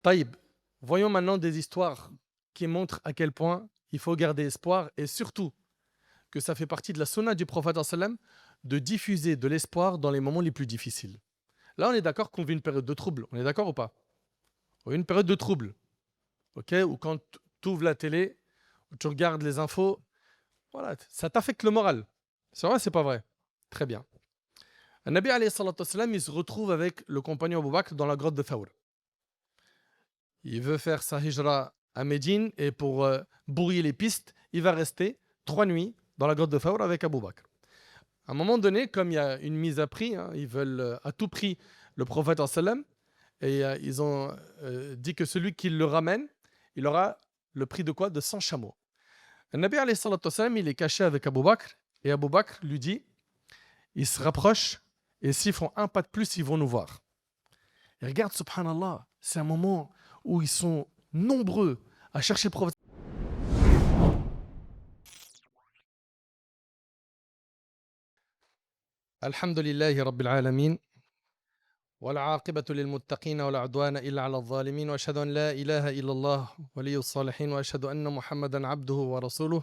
Taïb, voyons maintenant des histoires qui montrent à quel point il faut garder espoir et surtout que ça fait partie de la sunna du prophète sallam de diffuser de l'espoir dans les moments les plus difficiles. Là, on est d'accord qu'on vit une période de trouble. On est d'accord ou pas? On vit une période de trouble, ok? Ou quand tu ouvres la télé, ou tu regardes les infos, voilà, ça t'affecte le moral. C'est vrai, c'est pas vrai? Très bien. Un Nabi alayhi salatu wassalam, il se retrouve avec le compagnon Abu Bakr dans la grotte de Thawr. Il veut faire sa hijra à Médine et pour brouiller les pistes, il va rester 3 nuits dans la grotte de Thawr avec Abu Bakr. À un moment donné, comme il y a une mise à prix, hein, ils veulent à tout prix le prophète sallam et ils ont dit que celui qui le ramène, il aura le prix de quoi? De 100 chameaux. Le Nabi alayhi salatu wassalam, il est caché avec Abu Bakr et Abu Bakr lui dit, ils se rapprochent et s'ils font un pas de plus, ils vont nous voir. Et regarde, subhanallah, c'est un moment où ils sont nombreux à chercher le prophète. Alhamdulillahi Rabbil Alamin. والعاقبة للمتقين ولا عدوان إلا على الظالمين وأشهد أن لا إله إلا الله ولي الصالحين وأشهد أن محمدا عبده ورسوله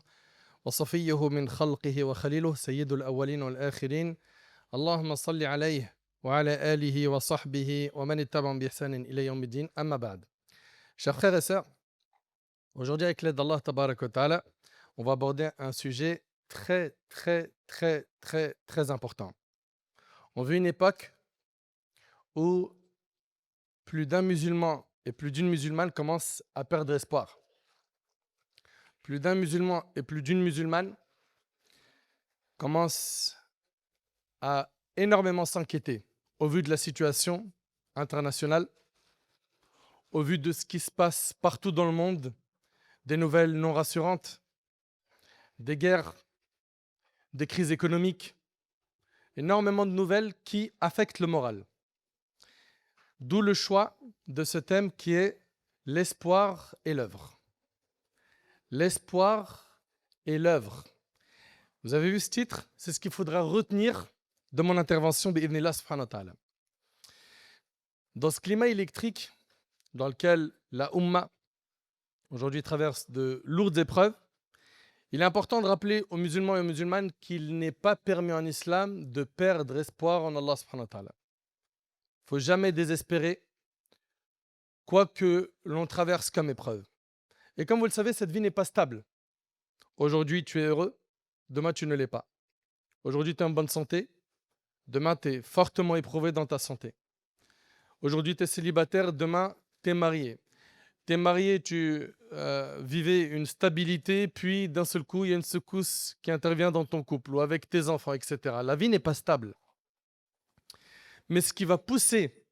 وصفيه من خلقه وخليله سيد الأولين والآخرين اللهم صل عليه وعلى آله وصحبه ومن اتبعهم بإحسان إلى يوم الدين أما بعد. Chers frères et sœurs, aujourd'hui avec l'aide d'Allah Tabarak wa Ta'ala, on va aborder un sujet très très très très très important. On vit une époque où plus d'un musulman et plus d'une musulmane commencent à perdre espoir. Plus d'un musulman et plus d'une musulmane commencent à énormément s'inquiéter au vu de la situation internationale, au vu de ce qui se passe partout dans le monde, des nouvelles non rassurantes, des guerres, des crises économiques, énormément de nouvelles qui affectent le moral. D'où le choix de ce thème qui est l'espoir et l'œuvre. L'espoir et l'œuvre. Vous avez vu ce titre? C'est ce qu'il faudra retenir de mon intervention bi'idhnillah subhanahu wa ta'ala. Dans ce climat électrique dans lequel la Ummah aujourd'hui traverse de lourdes épreuves, il est important de rappeler aux musulmans et aux musulmanes qu'il n'est pas permis en islam de perdre espoir en Allah subhanahu wa ta'ala. Il ne faut jamais désespérer quoi que l'on traverse comme épreuve. Et comme vous le savez, cette vie n'est pas stable. Aujourd'hui, tu es heureux, demain, tu ne l'es pas. Aujourd'hui, tu es en bonne santé, demain, tu es fortement éprouvé dans ta santé. Aujourd'hui, tu es célibataire, demain, tu es marié. Tu es marié, tu vivais une stabilité, puis d'un seul coup, il y a une secousse qui intervient dans ton couple ou avec tes enfants, etc. La vie n'est pas stable. Mais ce qui va pousser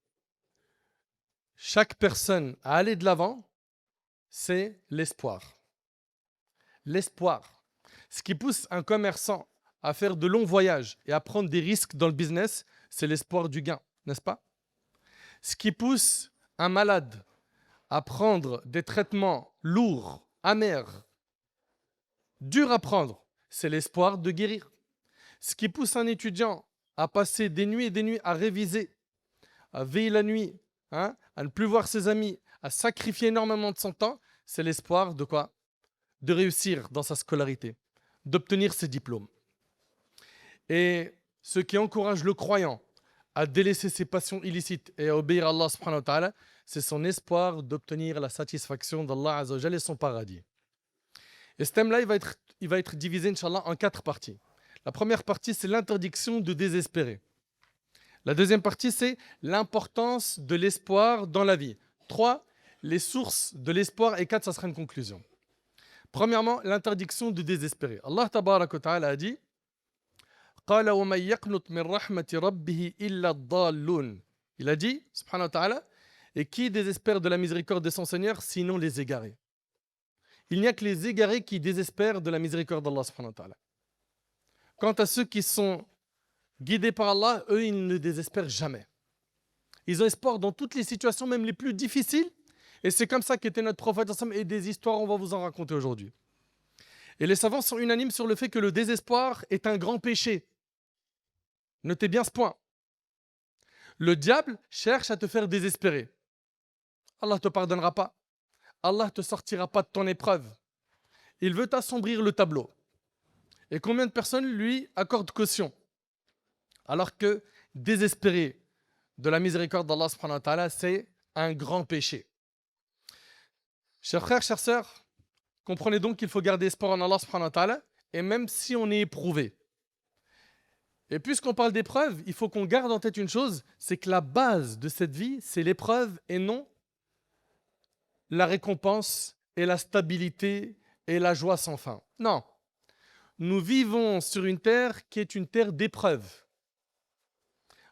chaque personne à aller de l'avant, c'est l'espoir. L'espoir. Ce qui pousse un commerçant à faire de longs voyages et à prendre des risques dans le business, c'est l'espoir du gain, n'est-ce pas? Ce qui pousse un malade à prendre des traitements lourds, amers, durs à prendre, c'est l'espoir de guérir. Ce qui pousse un étudiant à passer des nuits et des nuits à réviser, à veiller la nuit, hein, à ne plus voir ses amis, à sacrifier énormément de son temps, c'est l'espoir de quoi? De réussir dans sa scolarité, d'obtenir ses diplômes. Et ce qui encourage le croyant à délaisser ses passions illicites et à obéir à Allah subhanahu wa ta'ala, c'est son espoir d'obtenir la satisfaction d'Allah Azza wa Jalla et son paradis. Et ce thème-là, il va être divisé, Inch'Allah, en 4 parties. La première partie, c'est l'interdiction de désespérer. La deuxième partie, c'est l'importance de l'espoir dans la vie. 3, les sources de l'espoir. Et 4, ça sera une conclusion. Premièrement, l'interdiction de désespérer. Allah Tabarak wa Ta'ala a dit قال ومن يقنط من رحمة ربه إلا الضالون. Il a dit, subhanahu wa ta'ala, et qui désespère de la miséricorde de son Seigneur, sinon les égarés. Il n'y a que les égarés qui désespèrent de la miséricorde d'Allah subhanahu wa ta'ala. Quant à ceux qui sont guidés par Allah, eux, ils ne désespèrent jamais. Ils ont espoir dans toutes les situations, même les plus difficiles. Et c'est comme ça qu'était notre prophète et des histoires, on va vous en raconter aujourd'hui. Et les savants sont unanimes sur le fait que le désespoir est un grand péché. Notez bien ce point. Le diable cherche à te faire désespérer. Allah ne te pardonnera pas. Allah ne te sortira pas de ton épreuve. Il veut t'assombrir le tableau. Et combien de personnes lui accordent caution? Alors que désespérer de la miséricorde d'Allah subhanahu wa ta'ala, c'est un grand péché. Chers frères, chères sœurs, comprenez donc qu'il faut garder espoir en Allah subhanahu wa ta'ala, et même si on est éprouvé. Et puisqu'on parle d'épreuve, il faut qu'on garde en tête une chose, c'est que la base de cette vie, c'est l'épreuve et non la récompense et la stabilité et la joie sans fin. Non. Nous vivons sur une terre qui est une terre d'épreuve.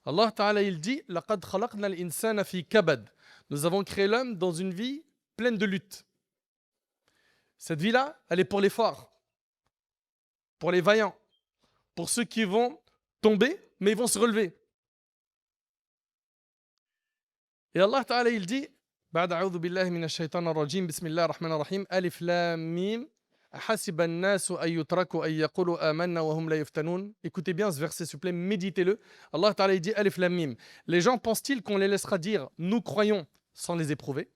Allah Ta'ala, il dit « Laqad khalaqna al-insana fi kabad » Nous avons créé l'homme dans une vie pleine de luttes. Cette vie-là, elle est pour les forts, pour les vaillants, pour ceux qui vont tomber, mais ils vont se relever. Et Allah Ta'ala, il dit بعد أعوذ بالله من الشيطان الرجيم بسم الله الرحمن الرحيم ألف لام ميم أحسب الناس أن يتركوا أن يقولوا آمنا وهم لا يفتنون. Écoutez bien ce verset, s'il vous plaît, méditez-le. Allah Ta'ala, il dit Alif Lam Mim. Les gens pensent-ils qu'on les laissera dire nous croyons sans les éprouver?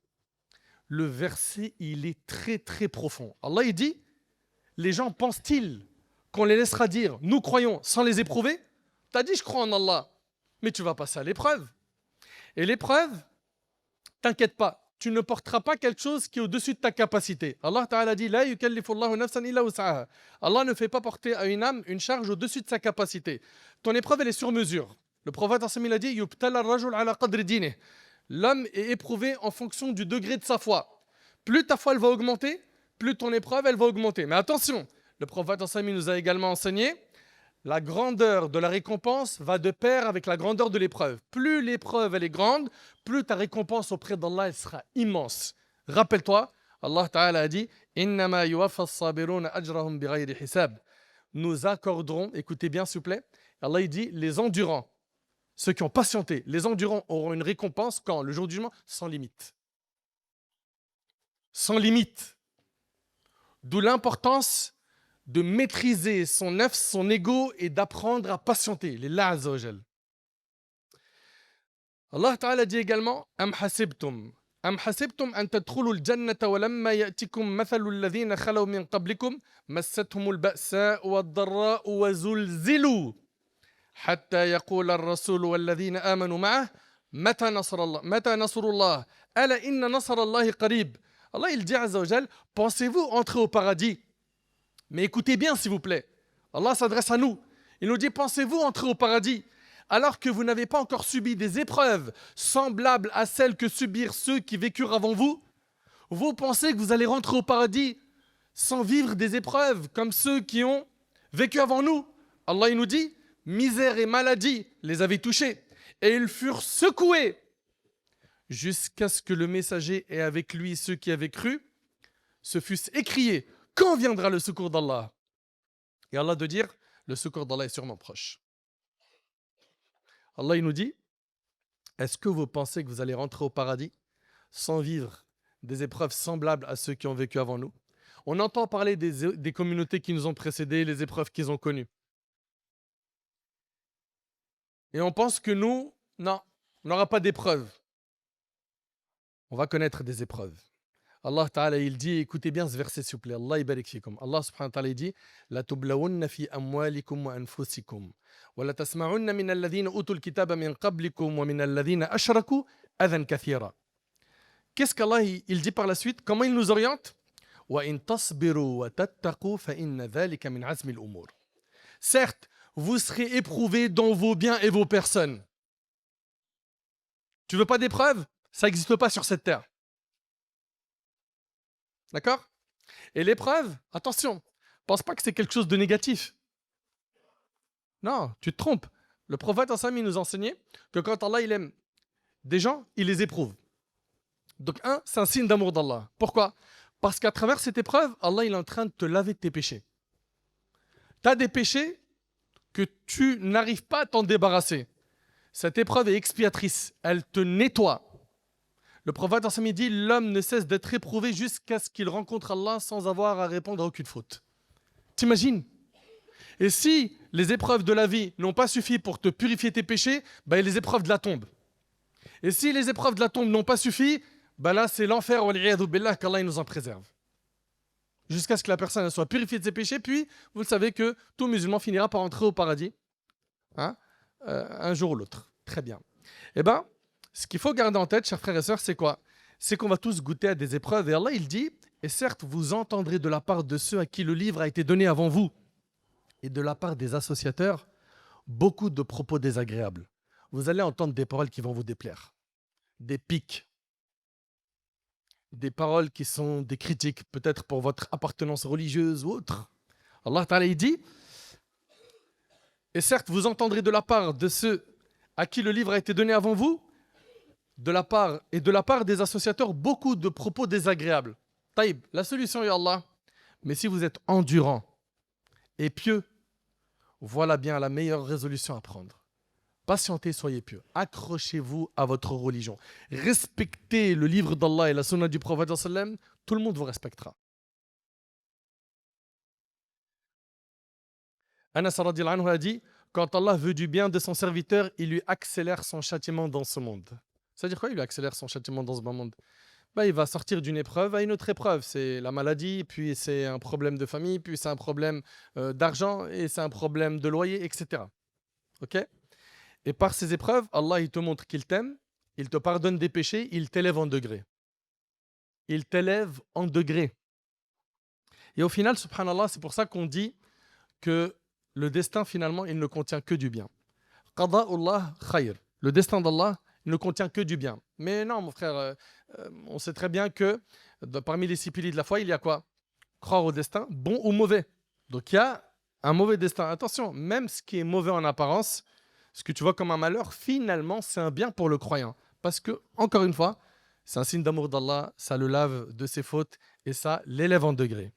Le verset, il est très très profond. Allah, il dit les gens pensent-ils qu'on les laissera dire nous croyons sans les éprouver? Tu as dit je crois en Allah, mais tu vas passer à l'épreuve. Et l'épreuve, t'inquiète pas, tu ne porteras pas quelque chose qui est au-dessus de ta capacité. Allah Ta'ala dit La yukallifullahu nafsan illa wus'aha. Allah ne fait pas porter à une âme une charge au-dessus de sa capacité. Ton épreuve, elle est sur mesure. Le prophète il a dit Yubtala ar-rajul ala qadri dinih. L'homme est éprouvé en fonction du degré de sa foi. Plus ta foi elle va augmenter, plus ton épreuve elle va augmenter. Mais attention, le prophète nous a également enseigné la grandeur de la récompense va de pair avec la grandeur de l'épreuve. Plus l'épreuve elle est grande, plus ta récompense auprès d'Allah elle sera immense. Rappelle-toi, Allah Ta'ala a dit Innama yuwaffa as-sabiruna ajrahum bighayri hisab. Nous accorderons, écoutez bien s'il vous plaît, Allah il dit les endurants, ceux qui ont patienté, les endurants auront une récompense quand? Le jour du jugement, sans limite. Sans limite. D'où l'importance de maîtriser son nafs, son ego et d'apprendre à patienter. Lillah Azza wa Jal. Allah Ta'ala dit également Am hasibtum an tadkhulu al-jannata wa lamma ya'tikum mathalu alladhina khalaw min qablikum massathum al-ba'sa wad-dharra wa zulzilu hatta yaqula ar-rasul walladhina amanu ma'ah mata nasrullah ala inna nasrallahi qarib. Allah il dit Azza wa Jal, pensez-vous entrer au paradis? Mais écoutez bien s'il vous plaît. Allah s'adresse à nous. Il nous dit pensez-vous entrer au paradis alors que vous n'avez pas encore subi des épreuves semblables à celles que subirent ceux qui vécurent avant vous? Vous pensez que vous allez rentrer au paradis sans vivre des épreuves comme ceux qui ont vécu avant nous? Allah il nous dit misère et maladie les avaient touchés et ils furent secoués jusqu'à ce que le messager et avec lui ceux qui avaient cru se fussent écriés. Quand viendra le secours d'Allah? Et Allah de dire, le secours d'Allah est sûrement proche. Allah il nous dit, est-ce que vous pensez que vous allez rentrer au paradis sans vivre des épreuves semblables à ceux qui ont vécu avant nous? On entend parler des communautés qui nous ont précédés, les épreuves qu'ils ont connues. Et on pense que nous, non, on n'aura pas d'épreuves. On va connaître des épreuves. Allah Ta'ala il dit, écoutez bien ce verset s'il vous plaît, Allah ibarik fikum. Allah subhanahu wa ta'ala il dit La tublawunna fi amwalikum wa anfusikum wa la tasma'unna min alladhina utul kitaba min qablikum wa min alladhina ashraku adhan kathira. Qu'est-ce qu'Allah il dit par la suite? Comment il nous oriente? Wa in tasbiru wa tattaqu fa inna dhalika min azmi al-umur. Certes, vous serez éprouvés dans vos biens et vos personnes. Tu veux pas d'épreuve? Ça n'existe pas sur cette terre. D'accord? Et l'épreuve, attention, pense pas que c'est quelque chose de négatif. Non, tu te trompes. Le prophète il nous enseignait que quand Allah il aime des gens, il les éprouve. Donc c'est un signe d'amour d'Allah. Pourquoi? Parce qu'à travers cette épreuve, Allah il est en train de te laver de tes péchés. Tu as des péchés que tu n'arrives pas à t'en débarrasser. Cette épreuve est expiatrice, elle te nettoie. Le prophète il dit l'homme ne cesse d'être éprouvé jusqu'à ce qu'il rencontre Allah sans avoir à répondre à aucune faute. T'imagines? Et si les épreuves de la vie n'ont pas suffi pour te purifier tes péchés, il y a les épreuves de la tombe. Et si les épreuves de la tombe n'ont pas suffi, ben là c'est l'enfer, wal'iyadhu billah, qu'Allah il nous en préserve. Jusqu'à ce que la personne soit purifiée de ses péchés, puis vous le savez que tout musulman finira par entrer au paradis, hein, un jour ou l'autre. Très bien. Eh bien, ce qu'il faut garder en tête, chers frères et sœurs, c'est quoi? C'est qu'on va tous goûter à des épreuves. Et Allah, il dit, et certes, vous entendrez de la part de ceux à qui le livre a été donné avant vous, et de la part des associateurs, beaucoup de propos désagréables. Vous allez entendre des paroles qui vont vous déplaire, des pics, des paroles qui sont des critiques, peut-être pour votre appartenance religieuse ou autre. Allah Ta'ala, il dit, et certes, vous entendrez de la part de ceux à qui le livre a été donné avant vous, de la part des associateurs, beaucoup de propos désagréables. Taïb, la solution est Allah. Mais si vous êtes endurant et pieux, voilà bien la meilleure résolution à prendre. Patientez, soyez pieux. Accrochez-vous à votre religion. Respectez le livre d'Allah et la sunna du prophète sallam, tout le monde vous respectera. Anas radhiyallahu anhu a dit, quand Allah veut du bien de son serviteur, il lui accélère son châtiment dans ce monde. C'est-à-dire quoi, il lui accélère son châtiment dans ce monde? Il va sortir d'une épreuve à une autre épreuve. C'est la maladie, puis c'est un problème de famille, puis c'est un problème d'argent, et c'est un problème de loyer, etc. Ok? Et par ces épreuves, Allah il te montre qu'il t'aime, il te pardonne des péchés, il t'élève en degrés. Il t'élève en degrés. Et au final, subhanallah, c'est pour ça qu'on dit que le destin, finalement, il ne contient que du bien. Qada'ullah khayr. Le destin d'Allah ne contient que du bien. Mais non, mon frère, on sait très bien que parmi les 6 piliers de la foi, il y a quoi? Croire au destin, bon ou mauvais. Donc il y a un mauvais destin. Attention, même ce qui est mauvais en apparence, ce que tu vois comme un malheur, finalement, c'est un bien pour le croyant. Parce que, encore une fois, c'est un signe d'amour d'Allah, ça le lave de ses fautes et ça l'élève en degrés.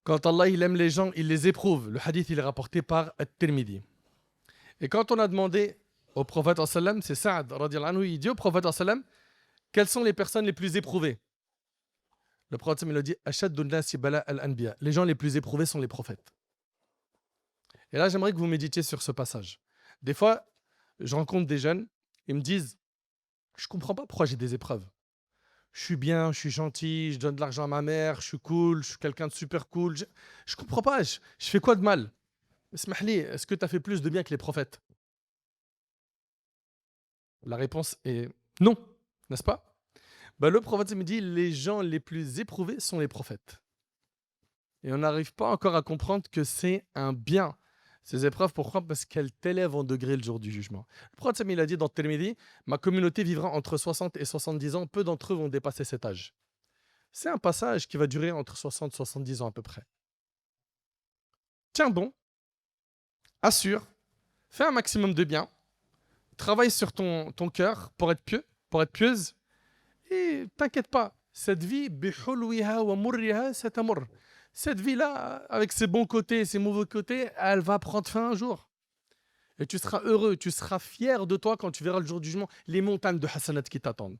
Quand Allah il aime les gens, il les éprouve. Le hadith il est rapporté par At-Tirmidhi. Et quand on a demandé au prophète sallam, c'est Saad radhiyallahu anhu, il dit au prophète sallam, quelles sont les personnes les plus éprouvées? Le prophète sallam il a dit Ashaddu an-nasi bala al-anbiya. Les gens les plus éprouvés sont les prophètes. Et là, j'aimerais que vous méditiez sur ce passage. Des fois, je rencontre des jeunes, ils me disent je comprends pas pourquoi j'ai des épreuves. Je suis bien, je suis gentil, je donne de l'argent à ma mère, je suis cool, je suis quelqu'un de super cool. Je comprends pas, je fais quoi de mal? Smahli, est-ce que tu as fait plus de bien que les prophètes? La réponse est non, n'est-ce pas? Le prophète me dit les gens les plus éprouvés sont les prophètes. Et on n'arrive pas encore à comprendre que c'est un bien. Ces épreuves, pourquoi? Parce qu'elles t'élèvent en degré le jour du jugement. Le prophète il a dit dans Tirmidhi, ma communauté vivra entre 60 et 70 ans, peu d'entre eux vont dépasser cet âge. C'est un passage qui va durer entre 60 et 70 ans à peu près. Tiens bon, assure, fais un maximum de bien, travaille sur ton cœur pour être pieux, pour être pieuse, et t'inquiète pas, cette vie, bihulwiha wa murriha satamur. Cette vie-là, avec ses bons côtés et ses mauvais côtés, elle va prendre fin un jour. Et tu seras heureux, tu seras fier de toi quand tu verras le jour du jugement les montagnes de hasanat qui t'attendent.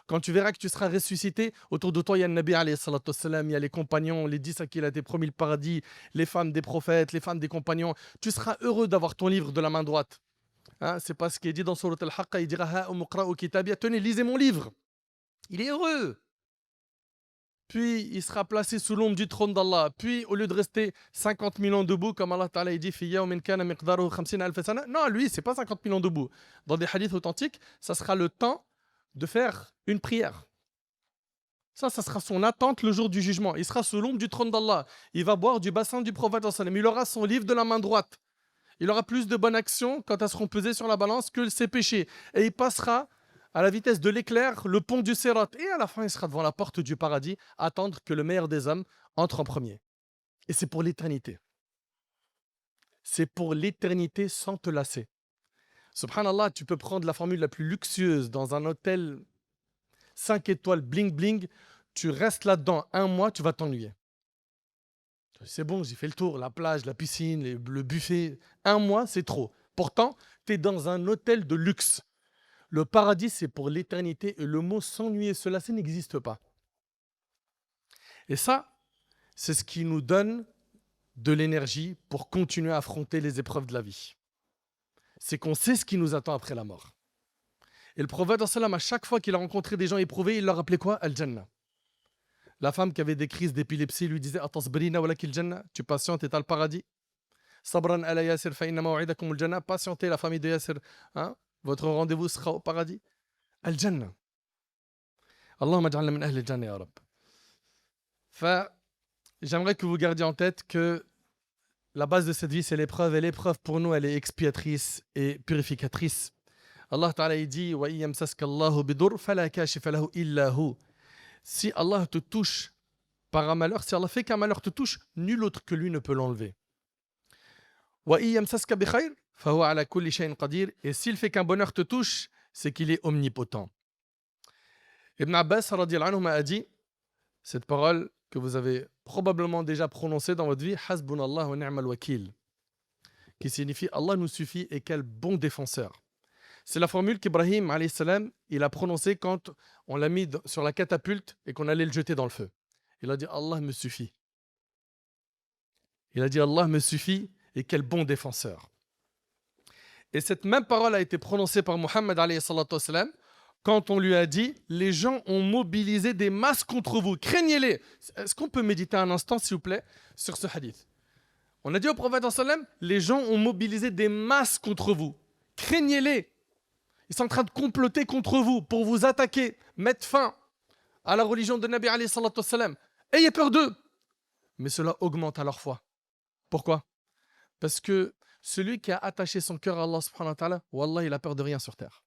Quand tu verras que tu seras ressuscité, autour de toi, il y a le Nabi alayhi salatu wassalam, il y a les compagnons, les 10 à qui il a été promis le paradis, les femmes des prophètes, les femmes des compagnons. Tu seras heureux d'avoir ton livre de la main droite. Hein, c'est pas ce qui est dit dans Surat al-Haqqa, il dira ha umqra'u kitabiyya, tenez, lisez mon livre. Il est heureux. Puis il sera placé sous l'ombre du trône d'Allah. Puis au lieu de rester 50 000 ans debout, comme Allah Ta'ala dit, non, lui, c'est pas 50 000 ans debout. Dans des hadiths authentiques, ça sera le temps de faire une prière. Ça sera son attente le jour du jugement. Il sera sous l'ombre du trône d'Allah. Il va boire du bassin du prophète. Il aura son livre de la main droite. Il aura plus de bonnes actions quand elles seront pesées sur la balance que ses péchés. Et il passera à la vitesse de l'éclair, le pont du Sirat. Et à la fin, il sera devant la porte du paradis, à attendre que le meilleur des hommes entre en premier. Et c'est pour l'éternité. C'est pour l'éternité sans te lasser. Subhanallah, tu peux prendre la formule la plus luxueuse dans un hôtel 5 étoiles bling bling. Tu restes là-dedans 1 mois, tu vas t'ennuyer. C'est bon, j'ai fait le tour, la plage, la piscine, le buffet. 1 mois, c'est trop. Pourtant, tu es dans un hôtel de luxe. Le paradis, c'est pour l'éternité et le mot s'ennuyer, se lasser n'existe pas. Et ça, c'est ce qui nous donne de l'énergie pour continuer à affronter les épreuves de la vie. C'est qu'on sait ce qui nous attend après la mort. Et le prophète, à chaque fois qu'il a rencontré des gens éprouvés, il leur appelait quoi? Al-Jannah. La femme qui avait des crises d'épilepsie lui disait Atasbrina walakil Jannah, tu patientes et t'as le paradis. Sabran ala Yasir fa inna maw'idakum al-Jannah, patientez la famille de Yasir, hein? Votre rendez-vous sera au paradis. Al-Jannah. Allahumma ij'alna min ahli al-Jannah ya Rabb. J'aimerais que vous gardiez en tête que la base de cette vie, c'est l'épreuve. Et l'épreuve, pour nous, elle est expiatrice et purificatrice. Allah Ta'ala il dit wa yamsaska Allahu bidur fala kashifa lahu illa hu. Si Allah te touche par un malheur, si Allah fait qu'un malheur te touche, nul autre que lui ne peut l'enlever. Wa yamsaska bi khair fa huwa ala kulli shay'in qadir. Et s'il fait qu'un bonheur te touche, c'est qu'il est omnipotent. Ibn Abbas radiyallahu anhu a dit cette parole que vous avez probablement déjà prononcée dans votre vie, Hasbunallah wa ni'mal wakil, qui signifie Allah nous suffit et quel bon défenseur. C'est la formule qu'Ibrahim alayhi salam, il a prononcée quand on l'a mis sur la catapulte et qu'on allait le jeter dans le feu. Il a dit Allah me suffit. Il a dit Allah me suffit et quel bon défenseur. Et cette même parole a été prononcée par Muhammad alayhi salatu wassalam quand on lui a dit les gens ont mobilisé des masses contre vous, craignez-les. Est-ce qu'on peut méditer un instant s'il vous plaît sur ce hadith? On a dit au prophète sallam, les gens ont mobilisé des masses contre vous, craignez-les. Ils sont en train de comploter contre vous pour vous attaquer, mettre fin à la religion de Nabi alayhi salatu wassalam. Ayez peur d'eux. Mais cela augmente à leur foi. Pourquoi? Parce que celui qui a attaché son cœur à Allah subhanahu wa ta'ala, wallah, il a peur de rien sur terre.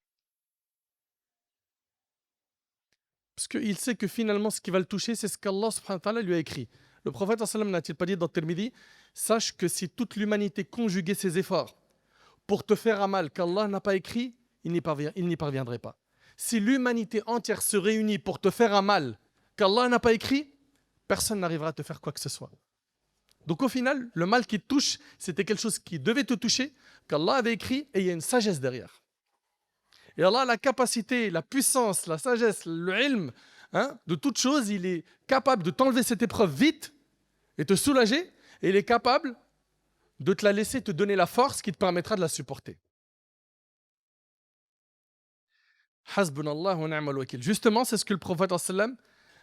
Parce qu'il sait que finalement, ce qui va le toucher, c'est ce qu'Allah subhanahu wa ta'ala lui a écrit. Le prophète sallam n'a-t-il pas dit dans Tirmidhi, sache que si toute l'humanité conjuguait ses efforts pour te faire un mal qu'Allah n'a pas écrit, il n'y parviendrait pas. Si l'humanité entière se réunit pour te faire un mal qu'Allah n'a pas écrit, personne n'arrivera à te faire quoi que ce soit. Donc au final, le mal qui te touche, c'était quelque chose qui devait te toucher, qu'Allah avait écrit, et il y a une sagesse derrière. Et Allah a la capacité, la puissance, la sagesse, le ilm, de toute chose, il est capable de t'enlever cette épreuve vite et te soulager, et il est capable de te la laisser, te donner la force qui te permettra de la supporter. Hasbunallah wa ni'mal wakil. Justement, c'est ce que le prophète sallam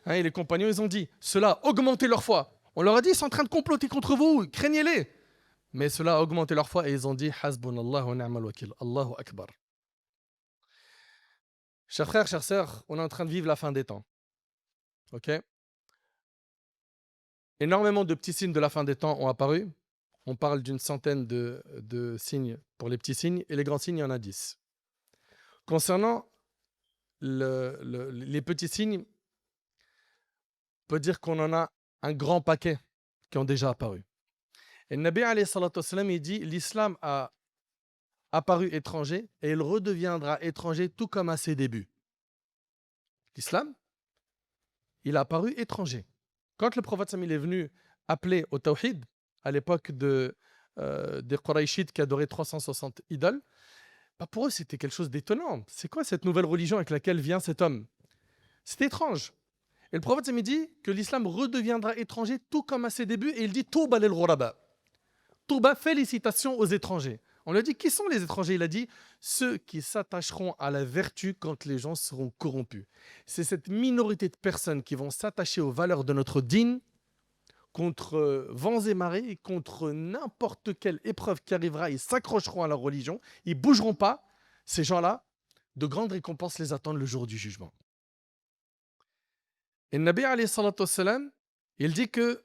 et les compagnons ils ont dit. Cela a augmenté leur foi. On leur a dit, ils sont en train de comploter contre vous, craignez-les. Mais cela a augmenté leur foi et ils ont dit Hasbunallah wa ni'mal wakil. Allahu Akbar. Chers frères, chères sœurs, on est en train de vivre la fin des temps. Ok? Énormément de petits signes de la fin des temps ont apparu. On parle d'une centaine de signes pour les petits signes et les grands signes, il y en a 10. Concernant les petits signes, on peut dire qu'on en a un grand paquet qui ont déjà apparu. Et le Nabi alayhi salatu wassalam, il dit l'islam a apparu étranger et il redeviendra étranger tout comme à ses débuts. L'islam, il a apparu étranger. Quand le prophète il est venu appeler au tawhid, à l'époque des Qurayshites qui adoraient 360 idoles, pour eux, c'était quelque chose d'étonnant. C'est quoi cette nouvelle religion avec laquelle vient cet homme? C'était étrange. Et le prophète il dit que l'islam redeviendra étranger tout comme à ses débuts et il dit Touba lil ghuraba. Touba, félicitations aux étrangers. On lui a dit qui sont les étrangers? Il a dit ceux qui s'attacheront à la vertu quand les gens seront corrompus. C'est cette minorité de personnes qui vont s'attacher aux valeurs de notre dîn contre vents et marées, contre n'importe quelle épreuve qui arrivera, ils s'accrocheront à leur religion, ils ne bougeront pas. Ces gens-là, de grandes récompenses les attendent le jour du jugement. Et le Nabi alayhi salatu wassalam, il dit que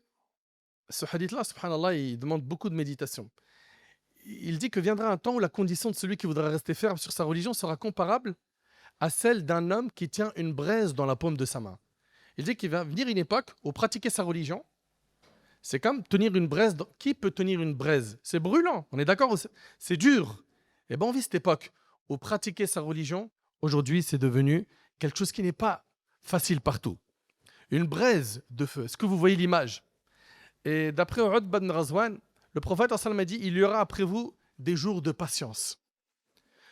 ce hadith-là, subhanallah, il demande beaucoup de méditation. Il dit que viendra un temps où la condition de celui qui voudra rester ferme sur sa religion sera comparable à celle d'un homme qui tient une braise dans la paume de sa main. Il dit qu'il va venir une époque où pratiquer sa religion, c'est comme tenir une braise. Qui peut tenir une braise? C'est brûlant, on est d'accord? C'est dur. Et bien on vit cette époque où pratiquer sa religion, aujourd'hui, c'est devenu quelque chose qui n'est pas facile partout. Une braise de feu. Est-ce que vous voyez l'image? Et d'après Utba ibn Ghazwan, le prophète a dit il y aura après vous des jours de patience.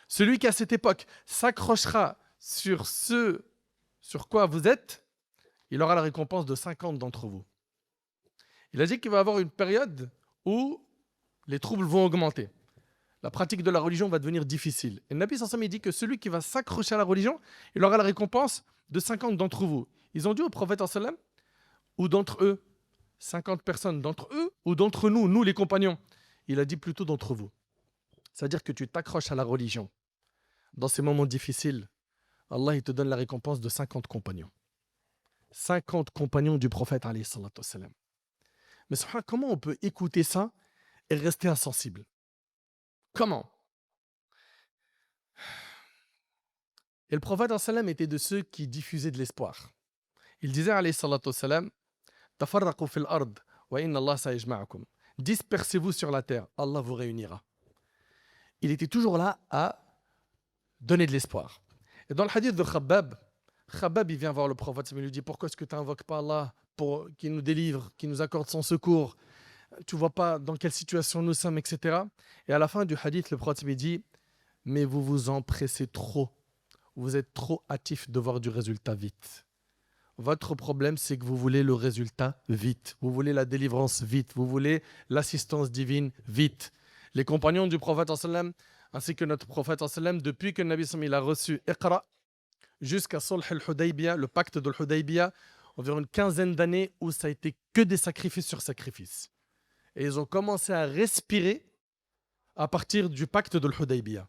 Celui qui à cette époque s'accrochera sur ce sur quoi vous êtes, il aura la récompense de 50 d'entre vous. Il a dit qu'il va y avoir une période où les troubles vont augmenter. la pratique de la religion va devenir difficile. Et le Nabi sallallahu alayhi wa sallam, il dit que celui qui va s'accrocher à la religion, il aura la récompense de 50 d'entre vous. Ils ont dit au prophète sallallahu alayhi wa sallam, ou d'entre eux, 50 personnes d'entre eux, ou d'entre nous, nous les compagnons. Il a dit plutôt d'entre vous. C'est-à-dire que tu t'accroches à la religion. Dans ces moments difficiles, Allah il te donne la récompense de 50 compagnons. 50 compagnons du prophète alayhi salatu wassalam. Mais comment on peut écouter ça et rester insensible? Comment? Et le prophète alayhi sallam était de ceux qui diffusaient de l'espoir. Il disait alayhi salatu wassalam, tafarraqu fil ard wa inna Allah sayajma'akum. Dispersez-vous sur la terre, Allah vous réunira. Il était toujours là à donner de l'espoir. Et dans le hadith de Khabbab, il vient voir le prophète, il lui dit, pourquoi est-ce que tu n'invoques pas Allah pour qu'il nous délivre, qu'il nous accorde son secours? Tu ne vois pas dans quelle situation nous sommes, etc. Et à la fin du hadith, le prophète lui dit, mais vous vous empressez trop. Vous êtes trop hâtifs de voir du résultat vite. Votre problème, c'est que vous voulez le résultat vite. Vous voulez la délivrance vite. Vous voulez l'assistance divine vite. Les compagnons du prophète ainsi que notre prophète depuis que le Nabi il a reçu Iqra jusqu'à Sulh al-Hudaybiyah, le pacte de l'Hudaybiyah, environ une quinzaine d'années où ça a été que des sacrifices sur sacrifices. Et ils ont commencé à respirer à partir du pacte de l'Hudaybiyah.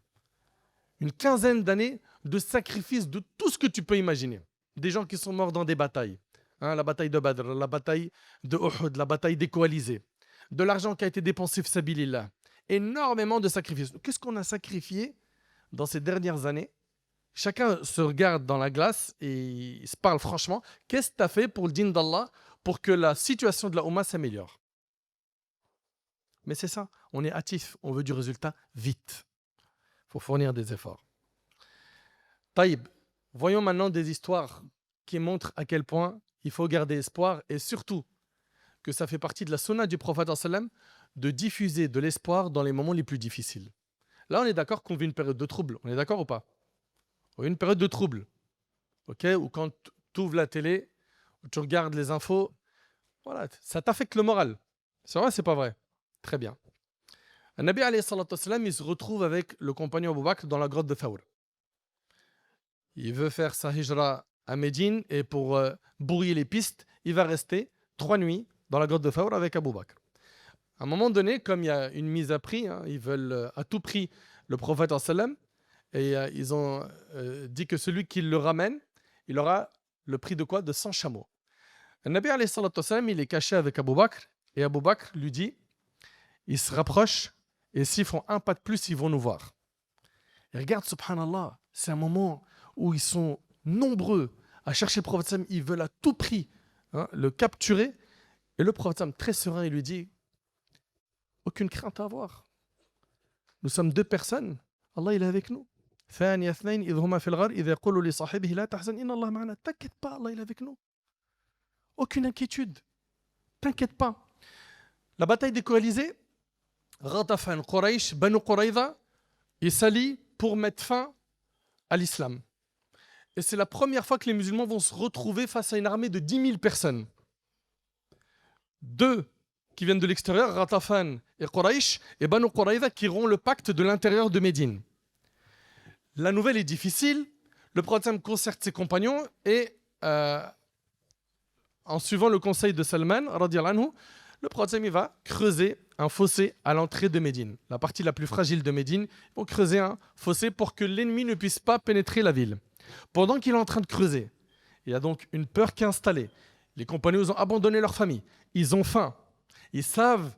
Une quinzaine d'années de sacrifices de tout ce que tu peux imaginer. Des gens qui sont morts dans des batailles. La bataille de Badr, la bataille de Uhud, la bataille des coalisés. De l'argent qui a été dépensé fi sabilillah. Énormément de sacrifices. Qu'est-ce qu'on a sacrifié dans ces dernières années? Chacun se regarde dans la glace et il se parle franchement. Qu'est-ce que tu as fait pour le din d'Allah pour que la situation de la Ummah s'améliore? Mais c'est ça, on est hâtif, on veut du résultat vite. Il faut fournir des efforts. Taïb, voyons maintenant des histoires qui montrent à quel point il faut garder espoir et surtout que ça fait partie de la sunna du prophète de diffuser de l'espoir dans les moments les plus difficiles. Là, on est d'accord qu'on vit une période de trouble. On est d'accord ou pas? On vit une période de trouble. Ou quand tu ouvres la télé, ou tu regardes les infos, voilà, ça t'affecte le moral. C'est vrai, c'est pas vrai? Très bien. Un Nabi alayhi salatu wassalam, il se retrouve avec le compagnon Abu Bakr dans la grotte de Thawr. Il veut faire sa hijra à Médine et pour brouiller les pistes, il va rester 3 nuits dans la grotte de Thawr avec Abu Bakr. À un moment donné, comme il y a une mise à prix, ils veulent à tout prix le prophète sallam, et ils ont dit que celui qui le ramène, il aura le prix de quoi? De 100 chameaux. Le Nabi alayhi salatu wassalam, il est caché avec Abu Bakr, et Abu Bakr lui dit, ils se rapprochent, et s'ils font un pas de plus, ils vont nous voir. Et regarde, subhanallah, c'est un moment où ils sont nombreux à chercher le prophète sallam, ils veulent à tout prix le capturer, et le prophète sallam, très serein, il lui dit, aucune crainte à avoir. Nous sommes 2 personnes. Allah, il est avec nous. T'inquiète pas, Allah, il est avec nous. Aucune inquiétude. T'inquiète pas. La bataille des coalisés, Ghatafan, Quraysh, Banu Qurayza, ils s'allient pour mettre fin à l'islam. Et c'est la première fois que les musulmans vont se retrouver face à une armée de 10 000 personnes. 2 qui viennent de l'extérieur, Ghatafan et Quraysh, et Banu Qurayza qui rompt le pacte de l'intérieur de Médine. La nouvelle est difficile, le prophète concerte ses compagnons et en suivant le conseil de Salman, radiyallahu anhu, le prophète il va creuser un fossé à l'entrée de Médine. La partie la plus fragile de Médine, ils vont creuser un fossé pour que l'ennemi ne puisse pas pénétrer la ville. Pendant qu'il est en train de creuser, il y a donc une peur qui est installée. Les compagnons ont abandonné leur famille, ils ont faim. Ils savent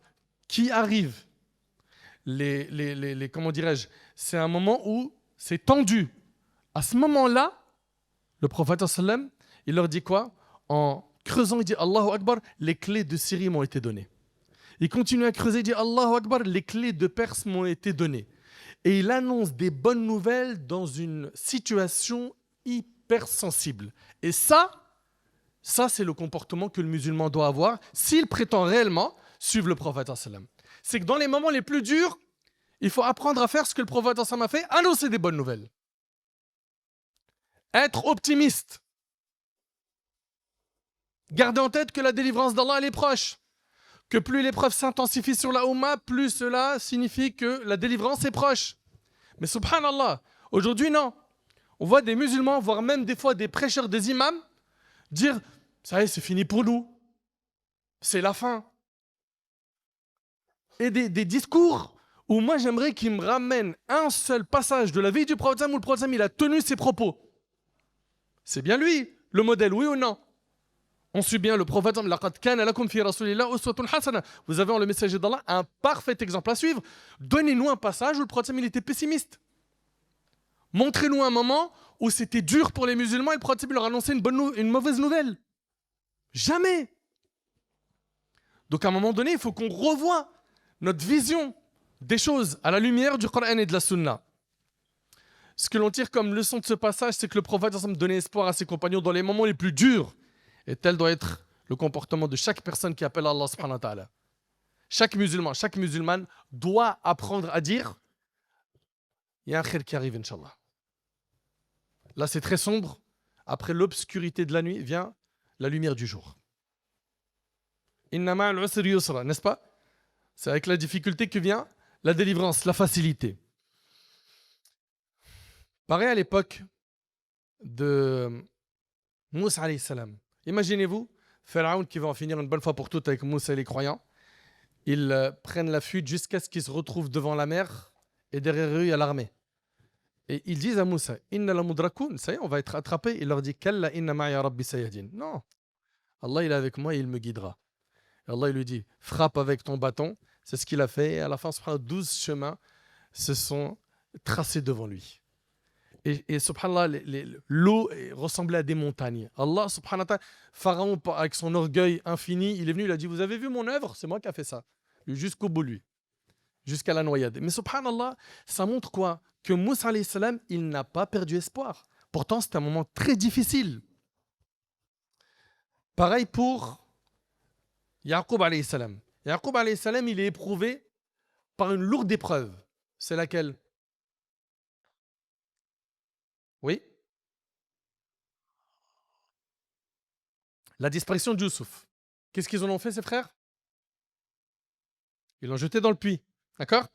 qui arrive. Comment dirais-je? C'est un moment où c'est tendu. À ce moment-là, le prophète sallam, il leur dit quoi? En creusant, il dit Allahu Akbar, les clés de Syrie m'ont été données. Il continue à creuser, il dit Allahu Akbar, les clés de Perse m'ont été données. Et il annonce des bonnes nouvelles dans une situation hyper sensible. Et ça c'est le comportement que le musulman doit avoir s'il prétend réellement suivre le prophète sallam. C'est que dans les moments les plus durs, il faut apprendre à faire ce que le prophète sallam a fait, annoncer des bonnes nouvelles. Être optimiste. Gardez en tête que la délivrance d'Allah elle est proche. que plus l'épreuve s'intensifie sur la Oumma, plus cela signifie que la délivrance est proche. Mais subhanallah, aujourd'hui non. On voit des musulmans, voire même des fois des prêcheurs, des imams, dire « ça y est, c'est fini pour nous, c'est la fin ». Et des discours où moi j'aimerais qu'ils me ramènent un seul passage de la vie du prophète où le prophète il a tenu ses propos. C'est bien lui, le modèle, oui ou non? On suit bien le prophète. Vous avez en le messager d'Allah un parfait exemple à suivre. Donnez-nous un passage où le prophète il était pessimiste. Montrez-nous un moment où c'était dur pour les musulmans et le prophète leur annonçait une mauvaise nouvelle. Jamais. Donc à un moment donné, il faut qu'on revoie notre vision des choses à la lumière du Coran et de la Sunna. Ce que l'on tire comme leçon de ce passage, c'est que le prophète donnait espoir à ses compagnons dans les moments les plus durs. Et tel doit être le comportement de chaque personne qui appelle Allah subhanahu wa ta'ala. Chaque musulman, chaque musulmane doit apprendre à dire il y a un khir qui arrive, Inch'Allah. Là, c'est très sombre. Après l'obscurité de la nuit vient la lumière du jour. Inna ma'al usri yusra, n'est-ce pas? C'est avec la difficulté que vient la délivrance, la facilité. Pareil à l'époque de Moussa alayhi salam. Imaginez-vous, Pharaon qui va en finir une bonne fois pour toutes avec Moussa et les croyants. Ils prennent la fuite jusqu'à ce qu'ils se retrouvent devant la mer et derrière eux, il y a l'armée. Et ils disent à Moussa, Inna la mudrakoun, ça y est, on va être attrapés. Il leur dit, Kalla inna ma'a rabbi sayyadin. Non, Allah il est avec moi et il me guidera. Et Allah il lui dit, frappe avec ton bâton. C'est ce qu'il a fait. Et à la fin, 12 chemins se sont tracés devant lui. Et subhanallah, l'eau ressemblait à des montagnes. Allah subhanahu wa ta'ala, Pharaon avec son orgueil infini, il est venu, il a dit, vous avez vu mon œuvre? C'est moi qui ai fait ça. Jusqu'au bout, lui. Jusqu'à la noyade. Mais subhanallah, ça montre quoi? Que Moussa alayhi salam, il n'a pas perdu espoir. Pourtant, c'était un moment très difficile. Pareil pour Yaqub alayhi salam. Yaqub alayhi salam, il est éprouvé par une lourde épreuve. C'est laquelle? Oui? La disparition de Youssouf. Qu'est-ce qu'ils en ont fait, ses frères? Ils l'ont jeté dans le puits. D'accord?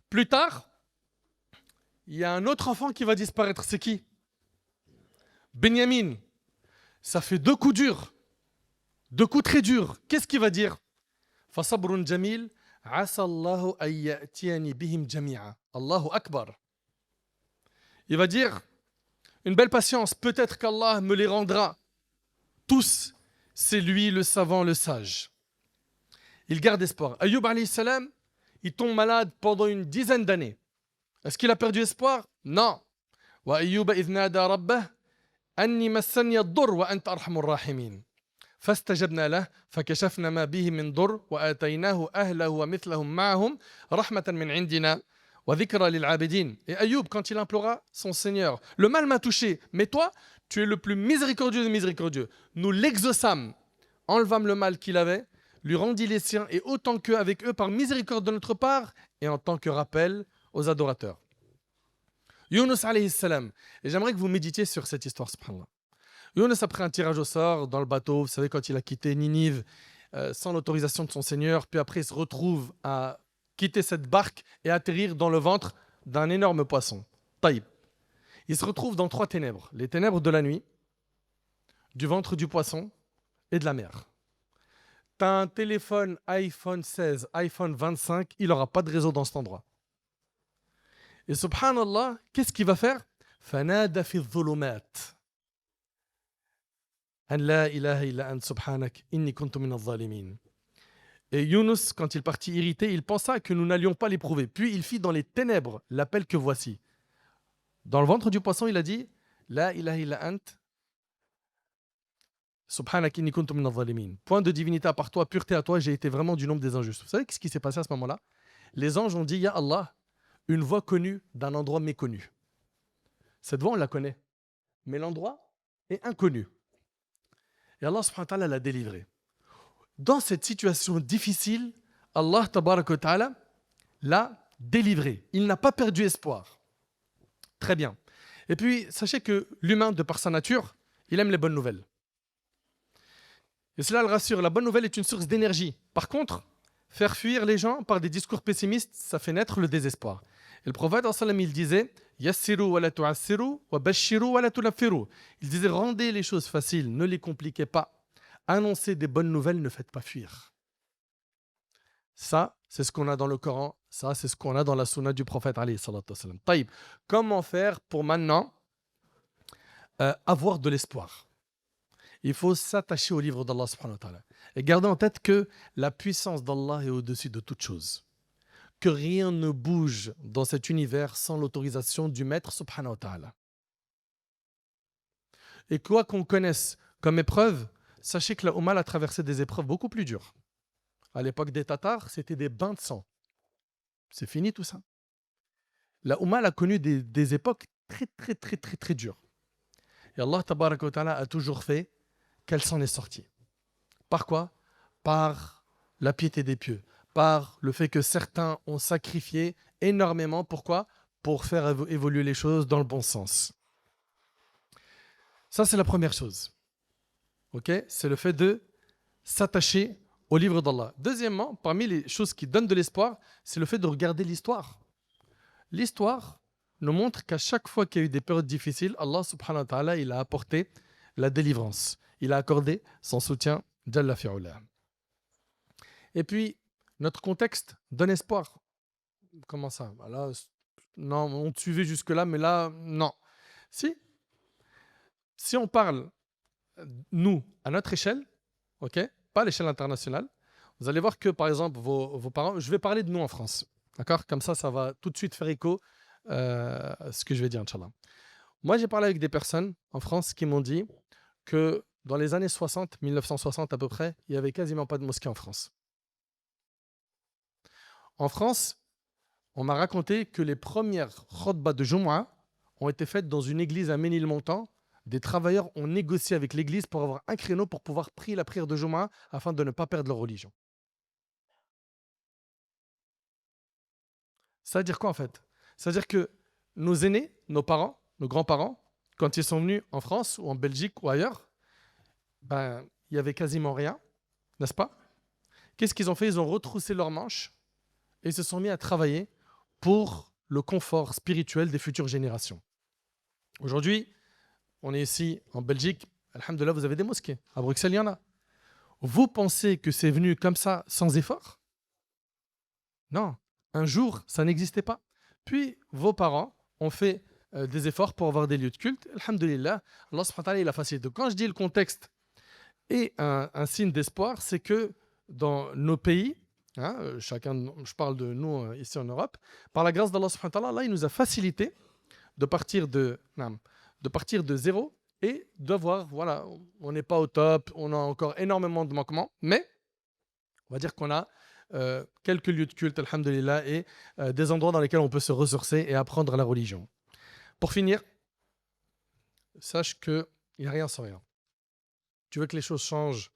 Plus tard, il y a un autre enfant qui va disparaître. C'est qui? Benyamin. Ça fait 2 coups durs. 2 coups très durs. Qu'est-ce qu'il va dire? فَصَبْرٌ جَمِيلٌ عَسَى اللَّهُ أَن يَأْتِيَنِي بِهِمْ جَمِيعًا. Allahu Akbar. Il va dire, une belle patience, peut-être qu'Allah me les rendra tous. C'est lui le savant, le sage. Il garde espoir. Ayyub alayhi salam, il tombe malade pendant une dizaine d'années. Est-ce qu'il a perdu espoir? Non. Wa ayyuba idh nada rabbah anni massani ad-dur wa anta arhamur rahimin. فاستجبنا له فكشفنا ما به من ضر وآتيناه أهله ومثلهم معهم رحمة من عندنا وذكرى للعابدين. Et Ayoub, quand il implora son Seigneur, le mal m'a touché, mais toi, tu es le plus miséricordieux des miséricordieux. Nous l'exaucâmes, enlevâmes le mal qu'il avait, lui rendit les siens, et autant qu'eux avec eux par miséricorde de notre part, et en tant que rappel aux adorateurs. Yunus alayhi salam. Et j'aimerais que vous méditiez sur cette histoire, subhanallah. Yunus a pris un tirage au sort dans le bateau, vous savez, quand il a quitté Ninive sans l'autorisation de son Seigneur, puis après il se retrouve à quitter cette barque et atterrir dans le ventre d'un énorme poisson. Taïb. Il se retrouve dans 3 ténèbres. Les ténèbres de la nuit, du ventre du poisson et de la mer. Tu as un téléphone iPhone 16, iPhone 25, il n'aura pas de réseau dans cet endroit. Et subhanallah, qu'est-ce qu'il va faire? فَنَادَ فِي الظُّلُمَاتِ أن لا إله إلا أنت سبحانك إني كنت من الظالمين. Et Yunus, quand il partit irrité, il pensa que nous n'allions pas l'éprouver. Puis il fit dans les ténèbres l'appel que voici. Dans le ventre du poisson, il a dit La ilaha illa ant subhanak inni kuntu min adh-dhalimin. Point de divinité à part toi, pureté à toi, j'ai été vraiment du nombre des injustes. Vous savez ce qui s'est passé à ce moment-là? Les anges ont dit Ya Allah, une voix connue d'un endroit méconnu. Cette voix, on la connaît, mais l'endroit est inconnu. Et Allah subhanahu wa ta'ala l'a délivré. Dans cette situation difficile, Allah tabaraka wa ta'ala l'a délivré. Il n'a pas perdu espoir. Très bien. Et puis, sachez que l'humain, de par sa nature, il aime les bonnes nouvelles. Et cela le rassure. La bonne nouvelle est une source d'énergie. Par contre, Faire fuir les gens par des discours pessimistes, ça fait naître le désespoir. Et le prophète, il disait Yassiru wa la tu'assiru wa bashiru wa la tunaffiru. Il disait rendez les choses faciles, ne les compliquez pas. Annoncez des bonnes nouvelles, ne faites pas fuir. Ça, c'est ce qu'on a dans le Coran. Ça, c'est ce qu'on a dans la sunna du prophète. Taïb. Comment faire pour maintenant avoir de l'espoir? Il faut s'attacher au livre d'Allah subhanahu wa ta'ala. Et garder en tête que la puissance d'Allah est au-dessus de toute chose. Que rien ne bouge dans cet univers sans l'autorisation du Maître subhanahu wa ta'ala. Et quoi qu'on connaisse comme épreuve, sachez que la Ummah a traversé des épreuves beaucoup plus dures. À l'époque des Tatars, c'était des bains de sang. C'est fini tout ça. La Ummah a connu des époques très dures. Et Allah tabaraka wa ta'ala a toujours fait qu'elle s'en est sortie. Par quoi? Par la piété des pieux. Par le fait que certains ont sacrifié énormément. Pourquoi? Pour faire évoluer les choses dans le bon sens. Ça, c'est la première chose. Ok? C'est le fait de s'attacher au livre d'Allah. Deuxièmement, parmi les choses qui donnent de l'espoir, c'est le fait de regarder l'histoire. L'histoire nous montre qu'à chaque fois qu'il y a eu des périodes difficiles, Allah subhanahu wa ta'ala, il a apporté la délivrance. Il a accordé son soutien. Jalla fi'ula. Et puis, notre contexte donne espoir. Comment ça? Là, non, on te suivait jusque-là, mais là, non. Si on parle, nous, à notre échelle, ok, pas à l'échelle internationale, vous allez voir que, par exemple, vos parents, je vais parler de nous en France, d'accord? Comme ça va tout de suite faire écho à ce que je vais dire, Inch'Allah. Moi, j'ai parlé avec des personnes en France qui m'ont dit que dans les années 60, 1960 à peu près, il n'y avait quasiment pas de mosquée en France. En France, on m'a raconté que les premières khutbahs de Jumu'ah ont été faites dans une église à Ménilmontant. Des travailleurs ont négocié avec l'église pour avoir un créneau pour pouvoir prier la prière de Jumu'ah afin de ne pas perdre leur religion. Ça veut dire quoi en fait? Ça veut dire que nos aînés, nos parents, nos grands-parents, quand ils sont venus en France ou en Belgique ou ailleurs, il n'y avait quasiment rien, n'est-ce pas? Qu'est-ce qu'ils ont fait? Ils ont retroussé leurs manches et se sont mis à travailler pour le confort spirituel des futures générations. Aujourd'hui, on est ici en Belgique, alhamdoulilah, vous avez des mosquées. À Bruxelles, il y en a. Vous pensez que c'est venu comme ça, sans effort? Non. Un jour, ça n'existait pas. Puis, vos parents ont fait des efforts pour avoir des lieux de culte. Alhamdoulilah, Allah subhanahu wa ta'ala, il a facilité. Quand je dis le contexte est un signe d'espoir, c'est que dans nos pays, je parle de nous ici en Europe, par la grâce d'Allah subhanahu wa ta'ala, Allah, il nous a facilité de partir de zéro et d'avoir, voilà, on n'est pas au top, on a encore énormément de manquements, mais on va dire qu'on a quelques lieux de culte, alhamdoulilah, et des endroits dans lesquels on peut se ressourcer et apprendre la religion. Pour finir, sache qu'il n'y a rien sans rien. Tu veux que les choses changent,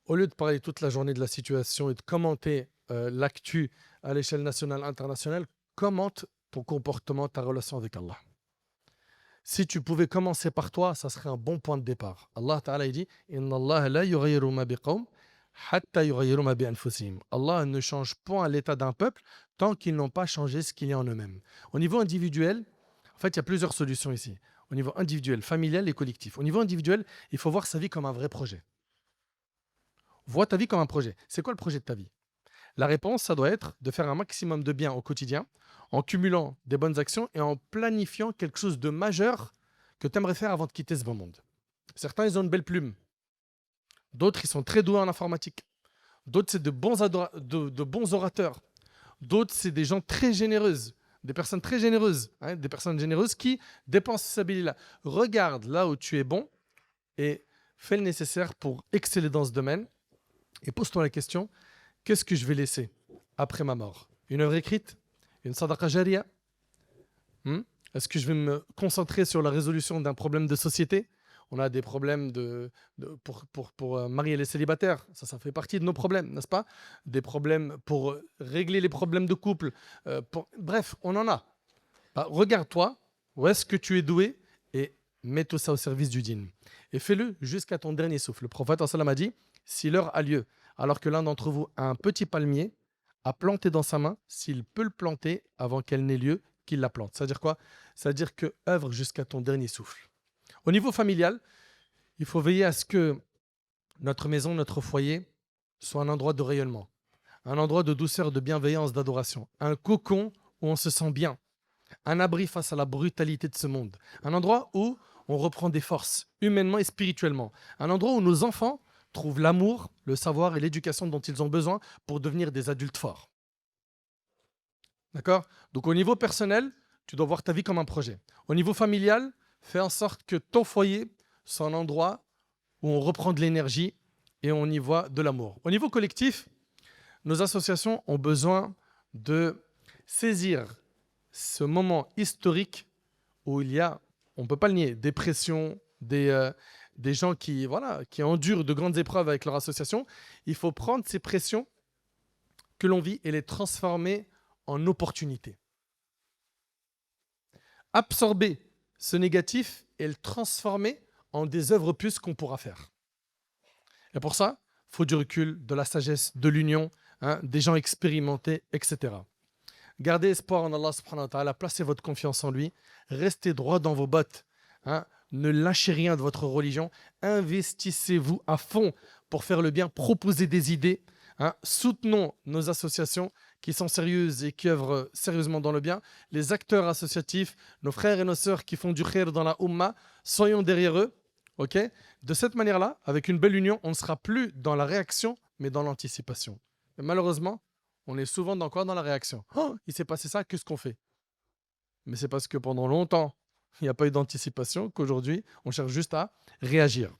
au lieu de parler toute la journée de la situation et de commenter l'actu à l'échelle nationale, internationale, commente ton comportement, ta relation avec Allah. Si tu pouvais commencer par toi, ça serait un bon point de départ. Allah Ta'ala il dit Inna Allah la yughayyiru ma biqawm hatta yughayyiru ma bi anfusihim. Allah ne change point l'état d'un peuple tant qu'ils n'ont pas changé ce qu'il y a en eux-mêmes. Au niveau individuel, en fait, il y a plusieurs solutions ici. Au niveau individuel, familial et collectif. Au niveau individuel, il faut voir sa vie comme un vrai projet. Vois ta vie comme un projet. C'est quoi le projet de ta vie? La réponse, ça doit être de faire un maximum de bien au quotidien, en cumulant des bonnes actions et en planifiant quelque chose de majeur que tu aimerais faire avant de quitter ce beau monde. Certains, ils ont une belle plume. D'autres, ils sont très doués en informatique. D'autres, c'est de bons orateurs. D'autres, c'est des gens très généreuses, des personnes très généreuses, des personnes généreuses qui dépensent ces habilités-là. Regarde là où tu es bon et fais le nécessaire pour exceller dans ce domaine et pose-toi la question, qu'est-ce que je vais laisser après ma mort? Une œuvre écrite? Une sadaqa jariya? Est-ce que je vais me concentrer sur la résolution d'un problème de société? On a des problèmes pour marier les célibataires. Ça fait partie de nos problèmes, n'est-ce pas? Des problèmes pour régler les problèmes de couple. Bref, on en a. Regarde-toi, où est-ce que tu es doué et mets tout ça au service du dîn. Et fais-le jusqu'à ton dernier souffle. Le prophète sallam a dit, si l'heure a lieu, alors que l'un d'entre vous a un petit palmier, à planter dans sa main, s'il peut le planter avant qu'elle n'ait lieu, qu'il la plante. C'est-à-dire quoi? C'est-à-dire que œuvre jusqu'à ton dernier souffle. Au niveau familial, il faut veiller à ce que notre maison, notre foyer, soit un endroit de rayonnement, un endroit de douceur, de bienveillance, d'adoration, un cocon où on se sent bien, un abri face à la brutalité de ce monde, un endroit où on reprend des forces, humainement et spirituellement, un endroit où nos enfants trouvent l'amour, le savoir et l'éducation dont ils ont besoin pour devenir des adultes forts. D'accord? Donc au niveau personnel, tu dois voir ta vie comme un projet. Au niveau familial, fais en sorte que ton foyer soit un endroit où on reprend de l'énergie et on y voit de l'amour. Au niveau collectif, nos associations ont besoin de saisir ce moment historique où il y a, on ne peut pas le nier, des pressions, des gens qui, voilà, qui endurent de grandes épreuves avec leur association. Il faut prendre ces pressions que l'on vit et les transformer en opportunités. Absorber ce négatif et le transformer en des œuvres plus qu'on pourra faire. Et pour ça, il faut du recul, de la sagesse, de l'union, des gens expérimentés, etc. Gardez espoir en Allah subhanahu wa ta'ala, placez votre confiance en lui, restez droit dans vos bottes, ne lâchez rien de votre religion, investissez-vous à fond pour faire le bien, proposez des idées, soutenons nos associations qui sont sérieuses et qui œuvrent sérieusement dans le bien, les acteurs associatifs, nos frères et nos sœurs qui font du khair dans la Ummah, soyons derrière eux. Okay. De cette manière-là, avec une belle union, on ne sera plus dans la réaction, mais dans l'anticipation. Et malheureusement, on est souvent dans quoi? Dans la réaction. Oh, il s'est passé ça, qu'est-ce qu'on fait? Mais c'est parce que pendant longtemps, il n'y a pas eu d'anticipation qu'aujourd'hui, on cherche juste à réagir.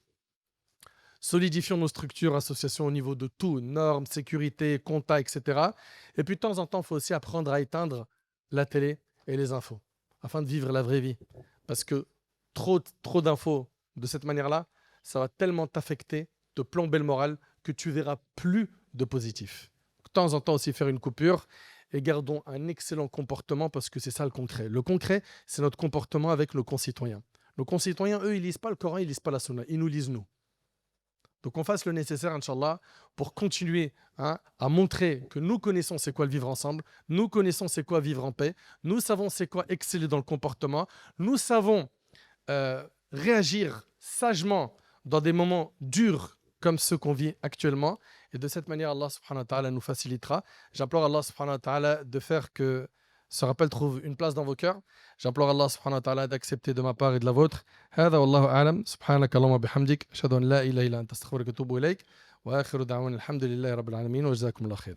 Solidifions nos structures, associations au niveau de tout, normes, sécurité, compta, etc. Et puis de temps en temps, il faut aussi apprendre à éteindre la télé et les infos, afin de vivre la vraie vie. Parce que trop d'infos de cette manière-là, ça va tellement t'affecter, te plomber le moral, que tu verras plus de positif. De temps en temps aussi faire une coupure et gardons un excellent comportement parce que c'est ça le concret. Le concret, c'est notre comportement avec nos concitoyens. Nos concitoyens, eux, ils lisent pas le Coran, ils lisent pas la Sunna, ils nous lisent nous. Donc on fasse le nécessaire, Inch'Allah, pour continuer à montrer que nous connaissons c'est quoi le vivre ensemble, nous connaissons c'est quoi vivre en paix, nous savons c'est quoi exceller dans le comportement, nous savons réagir sagement dans des moments durs comme ceux qu'on vit actuellement. Et de cette manière, Allah subhanahu wa ta'ala nous facilitera. J'implore Allah subhanahu wa ta'ala de faire que ce rappel trouve une place dans vos cœurs. J'implore Allah subhanahu wa ta'ala d'accepter de ma part et de la vôtre. هذا والله أعلم سبحانك اللهم وبحمدك أشهد أن لا إله إلا أنت أستغفرك وأتوب إليك وآخر دعوانا الحمد لله رب العالمين وجزاكم الله خير.